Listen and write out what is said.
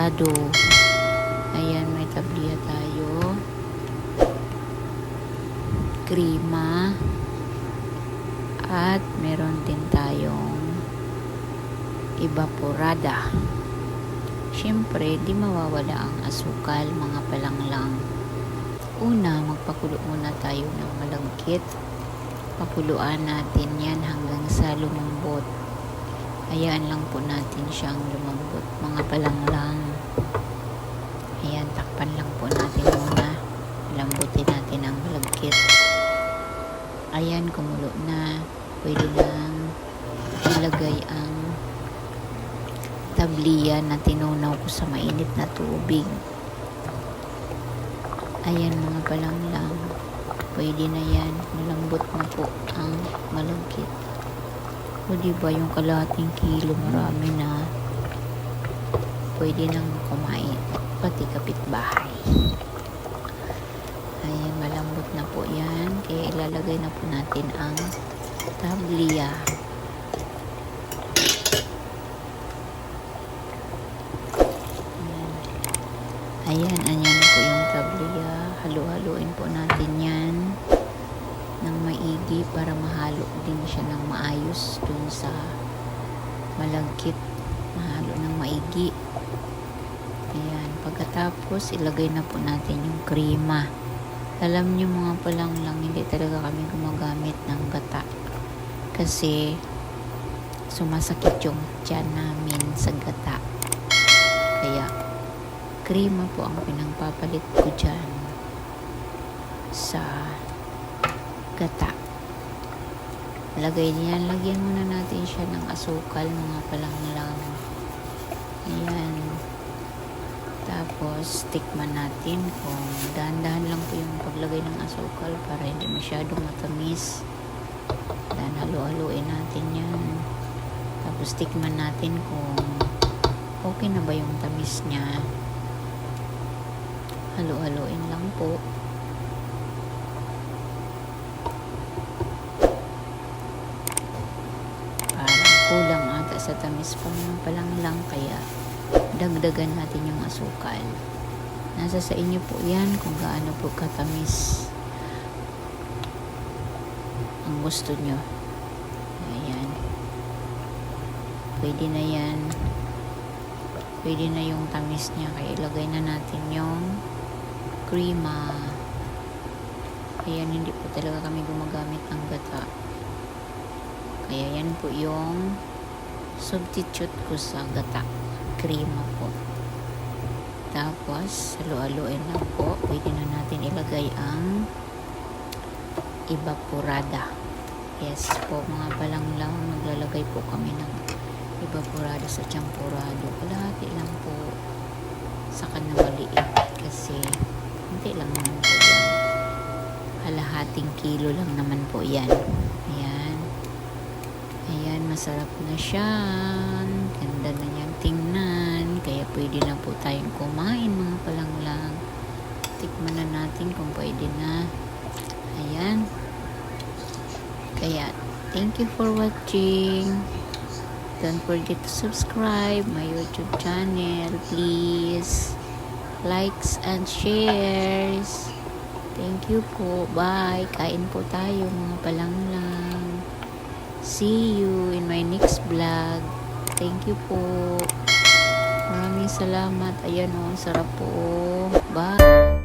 champurado. Ayan, may tabliya tayo. Krima. At meron din tayong evaporada. Siyempre, di mawawala ang asukal, mga palanglang. Una, magpakulo muna tayo ng malagkit. Pakuluan natin yan hanggang sa lumambot. Hayaan lang po natin siyang lumambot, mga palanglang. Ayan, takpan lang po natin muna. Lambutin natin ang malagkit. Ayan, kumulo na. Pwede nang ilagay ang tabliya na tinunaw ko sa mainit na tubig. Ayan, mga palanglang. Pwede na yan. Malambot na po ang malagkit. O diba yung kalahating kilo, marami na. Pwede nang kumain. Pati kapitbahay. Ayan, malambot na po yan. Kaya ilalagay na po natin ang tabliya. Ayan, anyan po yung tabliya. Halu-haluin po natin yan ng maigi para mahalo din siya ng maayos dun sa malagkit. Mahalo ng maigi. Ayan, pagkatapos ilagay na po natin yung krema. Alam nyo mga palanglang, hindi talaga kami gumagamit ng gata kasi sumasakit yung tiyan namin sa gata. Kaya krema po ang pinangpapalit ko dyan sa gata. Lagyan muna natin siya ng asukal, mga palanglang. Ayan. Tapos, tikman natin kung dahan-dahan lang po yung paglagay ng asukal para hindi masyadong matamis. Dan halu-haluin natin yan. Tapos, tikman natin kung okay na ba yung tamis niya. Halu-haluin lang po. Parang kulang ata sa tamis pa lang kaya dagdagan natin yung asukal. Nasa sa inyo po yan kung gaano po katamis ang gusto nyo. Ayan. Pwede na yan. Pwede na yung tamis niya. Kaya ilagay na natin yung krema. Ayan, hindi po talaga kami gumagamit ng gata. Kaya yan po yung substitute ko sa gata. Krema po. Tapos, halu-haluin lang po. Pwede na natin ilagay ang evaporada. Yes po, mga palanglang. Maglalagay po kami ng evaporada sa champurado. Kalahati lang po. Saka na maliit. Kasi, hindi lang naman po yan. Kalahating kilo lang naman po yan. Ayan. Ayan, masarap na siya. Ganda na niyang tingnan. Kaya pwede na po tayong kumain, mga palanglang. Tikman na natin kung pwede na. Ayan. Kaya, thank you for watching. Don't forget to subscribe my YouTube channel. Please. Likes and shares. Thank you po. Bye. Kain po tayo, mga palanglang. See you in my next vlog. Thank you po. Maraming salamat. Ayan o, sarap po. Bye.